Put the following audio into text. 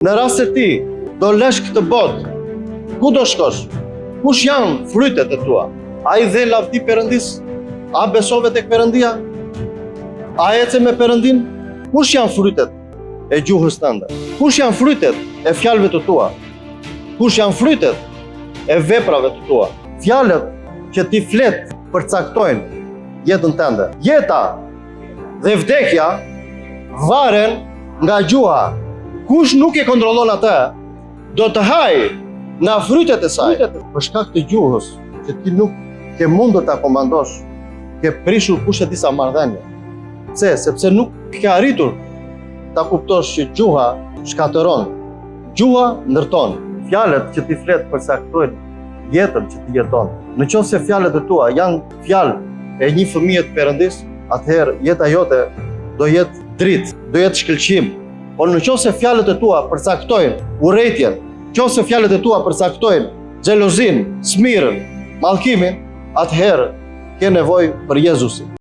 Në rast se ti do lesh këtë botë, ku do shkosh? Kush janë frytet e tua? A i dhe lavdi Perëndis? A besove tek Perëndia? A ece me Perëndin? Kush janë frytet e gjuhës tënde? Kush janë frytet e fjalëve të tua? Kush janë frytet e veprave të tua? Fjalët që ti flet përcaktojnë jetën tënde. Jeta dhe vdekja varen nga gjuha. Kush nuk e kontrollon atë, do të hajë nga frytet e saj. Për shkak të gjuhës, që ti nuk ke mundur ta komandosh, ke prishur kush e disa marrëdhënie. Pse? Sepse nuk ke arritur ta kuptosh që gjuha shkatëron, gjuha ndërton. Fjalët që ti flet përcaktojnë jetën që ti jeton. Në qoftë se fjalët e tua janë fjalë e një fëmije të Perëndis, atëherë jeta jote do jetë dritë, do jetë shkëlqim. Por në qoftë se fjalët e tua përcaktojnë urrëtitjen, qoftë se fjalët e tua përcaktojnë xhelozinë, smirën, mallkimin, atëherë ke nevojë për Jezusin.